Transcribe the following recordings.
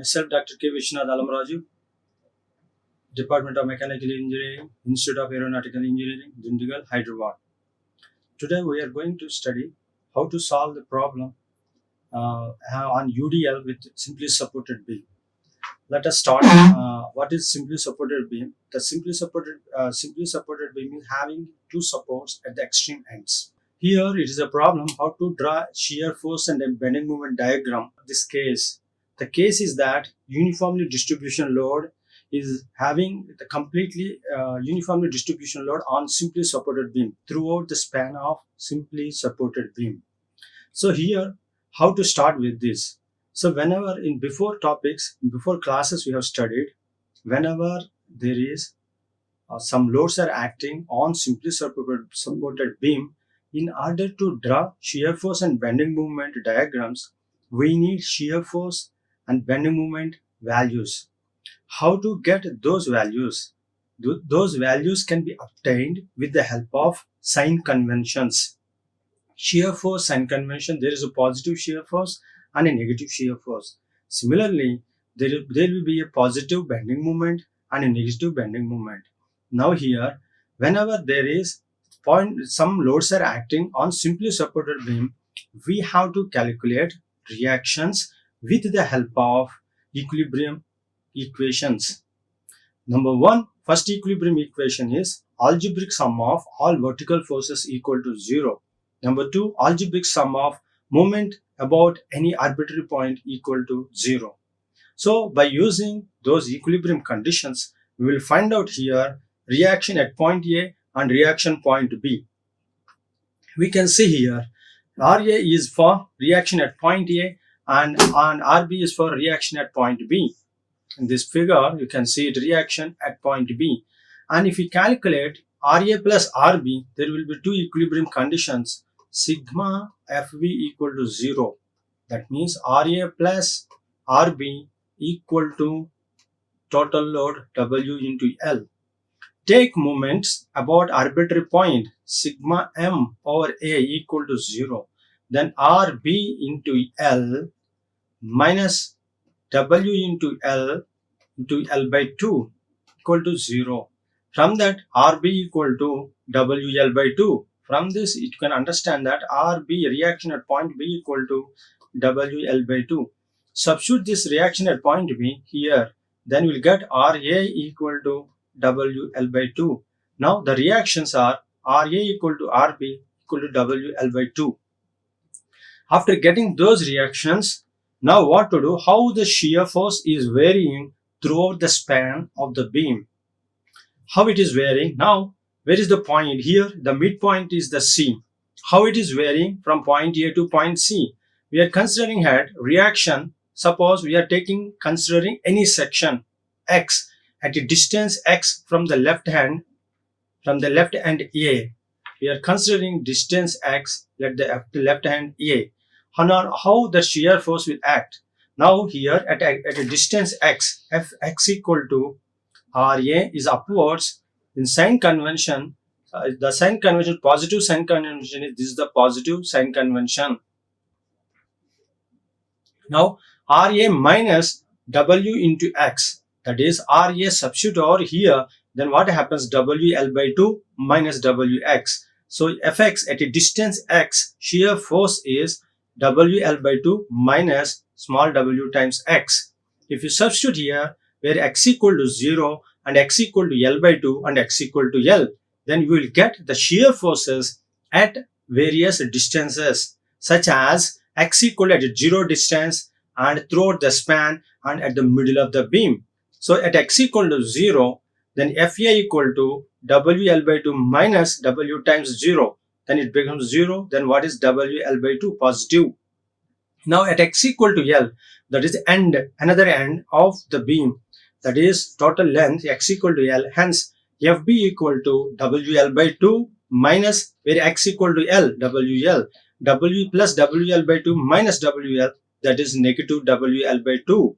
Myself, Dr. K. Viswanath Allamraju, Department of Mechanical Engineering, Institute of Aeronautical Engineering, Dundigal, Hyderabad. Today we are going to study how to solve the problem on UDL with simply supported beam. Let us start. What is simply supported beam? The simply supported beam is having two supports at the extreme ends. Here it is a problem how to draw shear force and a bending moment diagram. The case is that uniformly distribution load is having the completely uniformly distribution load on simply supported beam throughout the span of simply supported beam. So here, how to start with this? So whenever before classes we have studied, whenever there is some loads are acting on simply supported beam, in order to draw shear force and bending moment diagrams, we need shear force and bending moment values. How to get those values? Those values can be obtained with the help of sign conventions. Shear force sign convention, there is a positive shear force and a negative shear force. Similarly, there will be a positive bending moment and a negative bending moment. Now here, whenever there is some loads are acting on simply supported beam, we have to calculate reactions with the help of equilibrium equations. Number one, first equilibrium equation is algebraic sum of all vertical forces equal to 0. Number two, algebraic sum of moment about any arbitrary point equal to 0. So by using those equilibrium conditions, we will find out here reaction at point A and reaction point B. We can see here RA is for reaction at point A and RB is for reaction at point B. In this figure, you can see it reaction at point B. And if we calculate RA plus RB, there will be two equilibrium conditions. Sigma FV equal to 0. That means RA plus RB equal to total load W into L. Take moments about arbitrary point sigma M over A equal to 0. Then RB into L minus W into L by 2 equal to 0. From that RB equal to WL by 2. From this you can understand that RB reaction at point B equal to WL by 2. Substitute this reaction at point B here. Then we'll get RA equal to WL by 2. Now the reactions are RA equal to RB equal to WL by 2. After getting those reactions, now what to do? How the shear force is varying throughout the span of the beam. How it is varying? Now, where is the point? Here, the midpoint is the C. How it is varying from point A to point C? We are considering at reaction. Suppose we are considering any section X at a distance X from the left hand A. We are considering distance X at the left hand A. How the shear force will act? Now here at a distance X, Fx equal to RA is upwards. In sign convention, the sign convention, positive sign convention is this is the positive sign convention. Now RA minus W into X, that is RA substitute over here, then what happens? WL by 2 minus WX. So Fx at a distance X, shear force is WL by 2 minus small w times X. If you substitute here where X equal to 0 and X equal to L by 2 and X equal to L, then you will get the shear forces at various distances such as X equal at 0 distance and throughout the span and at the middle of the beam. So at X equal to 0, then FA equal to WL by 2 minus W times 0. Then it becomes 0. Then what is WL by 2? Positive. Now at X equal to L, that is another end of the beam, that is total length X equal to L. Hence FB equal to WL by 2 minus where X equal to L, WL. W plus WL by 2 minus WL, that is negative WL by 2.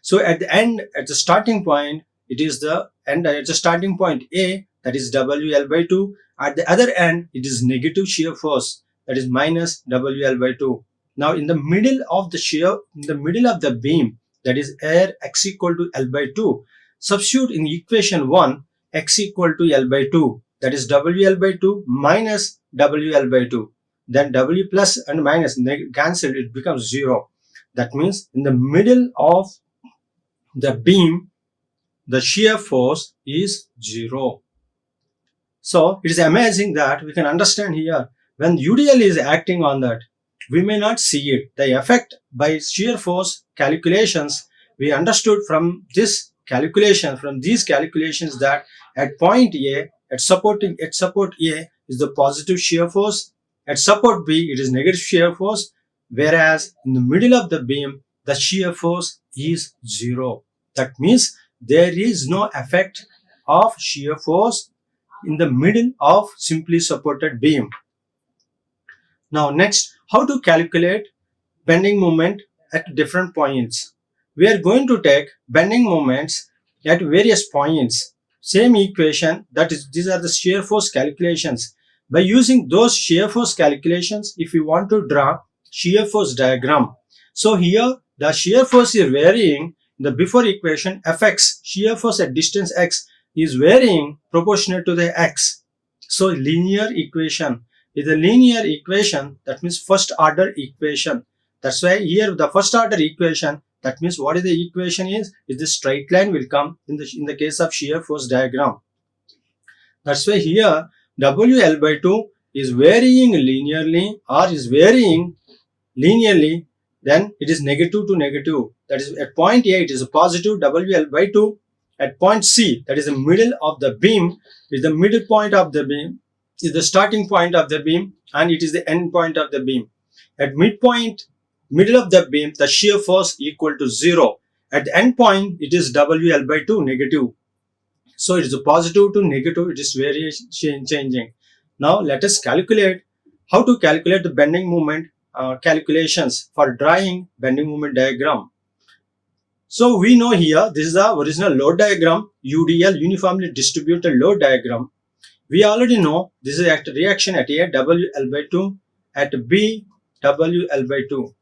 So at the end, at the starting point, it is the end at the starting point A, that is WL by 2. At the other end, it is negative shear force, that is minus WL by 2. Now in the middle of the beam, that is air x equal to L by 2. Substitute in equation 1 x equal to L by 2, that is WL by 2 minus WL by 2. Then W plus and minus cancelled, it becomes 0. That means in the middle of the beam, the shear force is 0. So it is amazing that we can understand here when UDL is acting on that, we may not see it. The effect by shear force calculations, we understood from this calculation, from these calculations, that at point A, at support A is the positive shear force, at support B it is negative shear force, whereas in the middle of the beam the shear force is 0. That means there is no effect of shear force in the middle of simply supported beam. Now next, how to calculate bending moment at different points. We are going to take bending moments at various points. Same equation, that is, these are the shear force calculations. By using those shear force calculations, if you want to draw shear force diagram. So here the shear force is varying. The before equation fx, shear force at distance x, is varying proportional to the x. So linear equation is a linear equation, that means first order equation. That's why here the first order equation, that means what is the equation is the straight line will come in the case of shear force diagram. That's why here WL by 2 is varying linearly or is varying linearly, then it is negative to negative. That is at point A it is a positive WL by 2. At point C, that is the middle of the beam, is the middle point of the beam, is the starting point of the beam, and it is the end point of the beam. At midpoint, middle of the beam, the shear force equal to 0. At the end point, it is WL by 2 negative. So it is a positive to negative, it is very changing. Now let us calculate how to calculate the bending moment calculations for drawing bending moment diagram. So we know here this is the original load diagram, UDL, uniformly distributed load diagram. We already know this is at reaction at A, WL by 2, at B, WL by 2.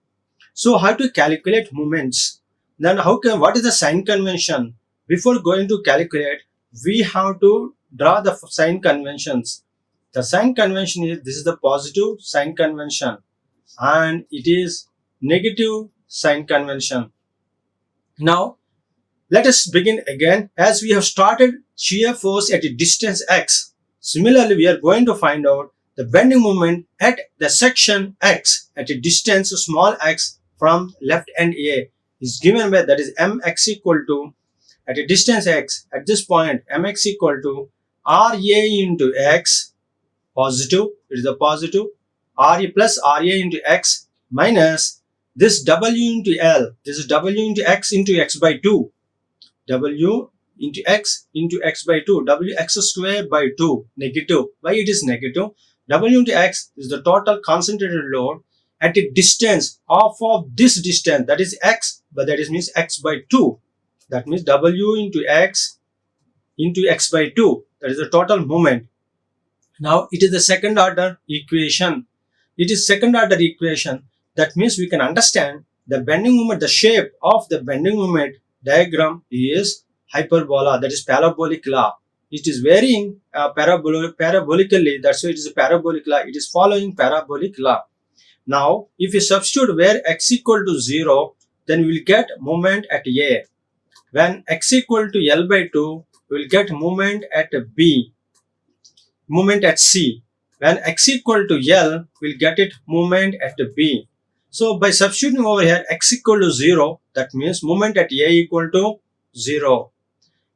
So how to calculate moments? Then what is the sign convention? Before going to calculate, we have to draw the sign conventions. The sign convention is, this is the positive sign convention and it is negative sign convention. Now let us begin again. As we have started shear force at a distance x, similarly we are going to find out the bending moment at the section x at a distance small x from left end A is given by, that is mx equal to, at a distance x, at this point mx equal to Ra into x, positive, it is a positive, Ra plus Ra into x minus this W into L, this is W into x by 2, W into x by 2, Wx square by 2, negative. Why it is negative? W into x is the total concentrated load at a distance of this distance, that is x, but that is means x by 2. That means W into x by 2, that is the total moment. Now it is the second order equation. It is second order equation. That means we can understand the bending moment, the shape of the bending moment diagram is hyperbola, that is parabolic law. It is varying parabolically, that's why it is a parabolic law. It is following parabolic law. Now if you substitute where x equal to 0, then we will get moment at A. When x equal to L by 2, we will get moment at B, moment at C. When x equal to L, we will get it moment at B. So by substituting over here x equal to 0, that means moment at A equal to 0.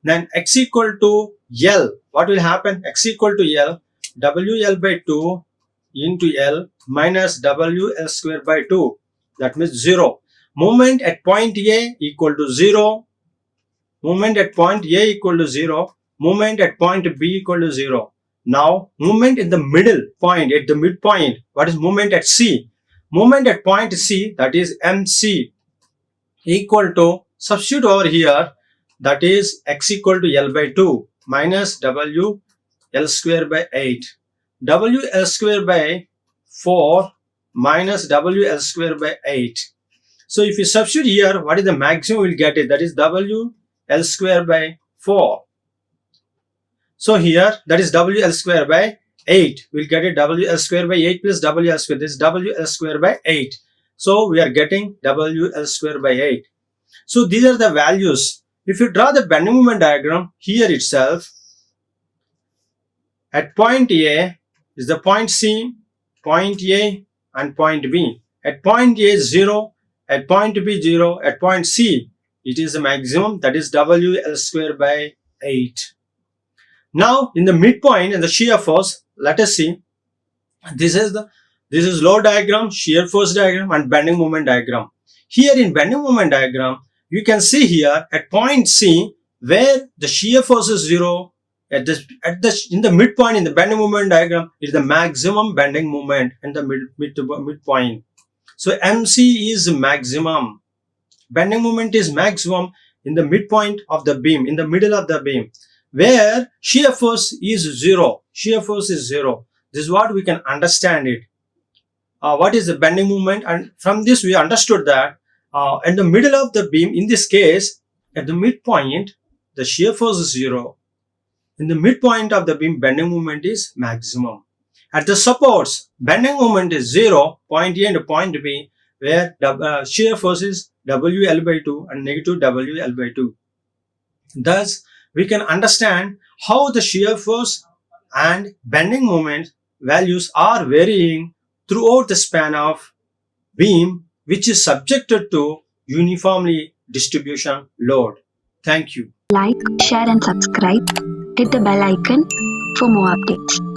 Then x equal to L, what will happen? X equal to L, WL by 2 into L minus WL square by 2, that means 0. Moment at point A equal to 0, moment at point A equal to 0, moment at point B equal to 0. Now moment in the middle point, at the midpoint, what is moment at C? Moment at point C, that is MC, equal to, substitute over here, that is x equal to L by 2 minus W L square by 8. WL square by 4 minus WL square by 8. So if you substitute here, what is the maximum we'll get it? That is WL square by 4. So here, that is WL square by 8. We'll get it WL square by 8 plus WL square. This is WL square by 8. So we are getting WL square by 8. So these are the values. If you draw the bending moment diagram here itself, at point A is the point C, point A and point B. At point A 0, at point B 0, at point C it is the maximum, that is WL square by 8. Now in the midpoint and the shear force, let us see. This is load diagram, shear force diagram and bending moment diagram. Here in bending moment diagram, you can see here at point C where the shear force is 0. In the midpoint in the bending moment diagram is the maximum bending moment and the midpoint. So MC is maximum. Bending moment is maximum in the midpoint of the beam, in the middle of the beam, where shear force is 0. Shear force is 0. This is what we can understand it. What is the bending moment? And from this we understood that in the middle of the beam, in this case, at the midpoint, the shear force is 0. In the midpoint of the beam, bending moment is maximum. At the supports, bending moment is 0, point A and point B, where shear force is WL by 2 and negative WL by 2. Thus, we can understand how the shear force and bending moment values are varying throughout the span of beam, which is subjected to uniformly distribution load. Thank you. Like, share and subscribe. Hit the bell icon for more updates.